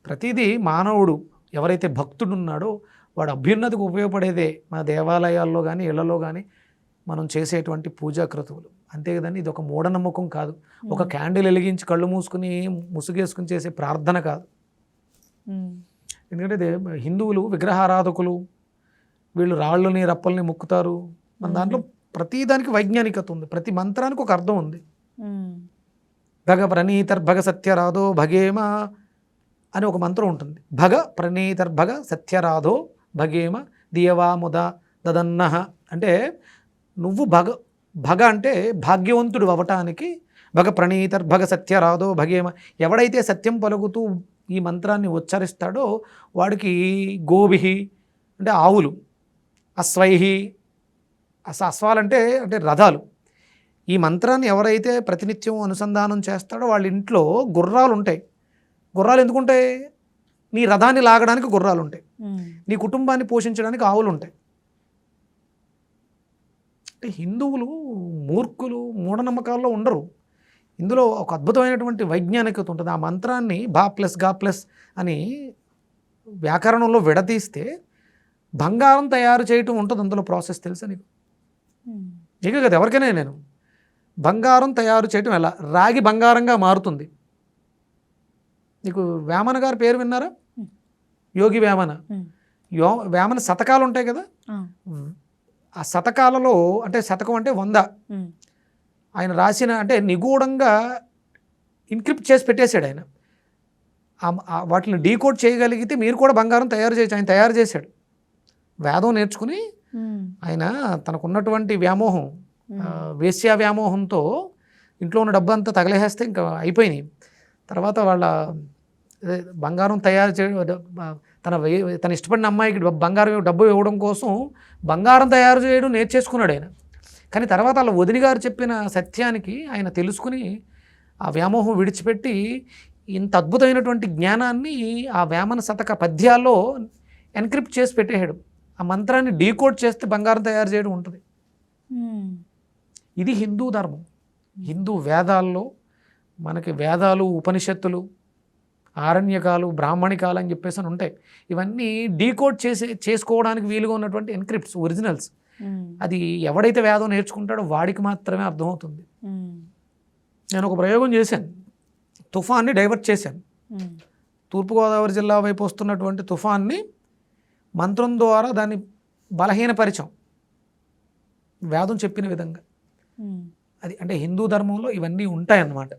ప్రతిదీ మానవుడు ఎవరైతే భక్తుడు ఉన్నాడో వాడు అభ్యున్నతికి ఉపయోగపడేదే మన దేవాలయాల్లో కానీ ఇళ్లలో కానీ మనం చేసేటువంటి పూజా క్రతువులు. అంతే కదండి, ఇది ఒక మూఢనమ్మకం కాదు, ఒక క్యాండిల్ వెలిగించి కళ్ళు మూసుకుని ముసుగేసుకుని చేసే ప్రార్థన కాదు. ఎందుకంటే హిందువులు విగ్రహారాధకులు, వీళ్ళు రాళ్ళని రప్పల్ని ముక్కుతారు. మన దాంట్లో ప్రతిదానికి వైజ్ఞానికత ఉంది, ప్రతి మంత్రానికి ఒక అర్థం ఉంది. భగ ప్రణీతర్భగ సత్యరాధో భగేమ అని ఒక మంత్రం ఉంటుంది. భగ ప్రణీతర్భగ సత్యరాధో భగేమ దియవాముద దదన్నహ అంటే నువ్వు భగ అంటే భాగ్యవంతుడు అవ్వటానికి భగ ప్రణీతర్భగ సత్యరాధో భగేమ, ఎవడైతే సత్యం పలుకుతూ ఈ మంత్రాన్ని ఉచ్చరిస్తాడో వాడికి గోభిహి అంటే ఆవులు, అశ్వైహి అశ్వాలంటే అంటే రథాలు, ఈ మంత్రాన్ని ఎవరైతే ప్రతినిత్యం అనుసంధానం చేస్తాడో వాళ్ళ ఇంట్లో గుర్రాలు ఉంటాయి. గుర్రాలు ఎందుకుంటాయి? నీ రథాన్ని లాగడానికి గుర్రాలు ఉంటాయి, నీ కుటుంబాన్ని పోషించడానికి ఆవులు ఉంటాయి. అంటే హిందువులు మూర్ఖులు, మూఢనమ్మకాల్లో ఉండరు. ఇందులో ఒక అద్భుతమైనటువంటి వైజ్ఞానికత ఉంటుంది. ఆ మంత్రాన్ని బా ప్లస్ గా ప్లస్ అని వ్యాకరణంలో విడదీస్తే బంగారం తయారు చేయటం ఉంటుంది అందులో ప్రాసెస్. తెలుసా నీకు? నీకే కదా, ఎవరికైనా నేను బంగారం తయారు చేయటం ఎలా, రాగి బంగారంగా మారుతుంది. నీకు వేమన గారి పేరు విన్నారా? యోగి వేమన. వేమన శతకాలు ఉంటాయి కదా, ఆ శతకాలలో అంటే శతకం అంటే 100 ఆయన రాసిన అంటే నిగూఢంగా ఇన్క్రిప్ట్ చేసి పెట్టేశాడు ఆయన. వాటిని డీకోడ్ చేయగలిగితే మీరు కూడా బంగారం తయారు చేయొచ్చు. ఆయన తయారు చేశాడు. వేదం నేర్చుకుని ఆయన తనకున్నటువంటి వ్యామోహం, వేశ్యా వ్యామోహంతో ఇంట్లో ఉన్న డబ్బు అంతా తగలేస్తే ఇంకా అయిపోయినాయి. తర్వాత వాళ్ళ బంగారం తయారు చేయడం, తన ఇష్టపడిన అమ్మాయికి బంగారం డబ్బు ఇవ్వడం కోసం బంగారం తయారు చేయడం నేర్చేసుకున్నాడు ఆయన. కానీ తర్వాత వాళ్ళ వదిన గారు చెప్పిన సత్యానికి ఆయన తెలుసుకుని ఆ వ్యామోహం విడిచిపెట్టి ఇంత అద్భుతమైనటువంటి జ్ఞానాన్ని ఆ వేమన శతక పద్యాల్లో ఎన్క్రిప్ట్ చేసి పెట్టేశాడు. ఆ మంత్రాన్ని డీకోడ్ చేస్తే బంగారం తయారు చేయడం ఉంటుంది. ఇది హిందూ ధర్మం. హిందూ వేదాల్లో మనకి వేదాలు, ఉపనిషత్తులు, ఆరణ్యకాలు, బ్రాహ్మణికాలు అని చెప్పేసి అని ఉంటాయి. ఇవన్నీ డీకోడ్ చేసుకోవడానికి వీలుగా ఉన్నటువంటి ఎన్క్రిప్ట్స్, ఒరిజినల్స్. అది ఎవడైతే వేదం నేర్చుకుంటాడో వాడికి మాత్రమే అర్థమవుతుంది. నేను ఒక ప్రయోగం చేశాను, తుఫాన్ని డైవర్ట్ చేశాను. తూర్పుగోదావరి జిల్లా వైపు వస్తున్నటువంటి తుఫాన్ని మంత్రం ద్వారా దాన్ని బలహీనపరిచాం వేదం చెప్పిన విధంగా. అది అంటే హిందూ ధర్మంలో ఇవన్నీ ఉంటాయన్నమాట.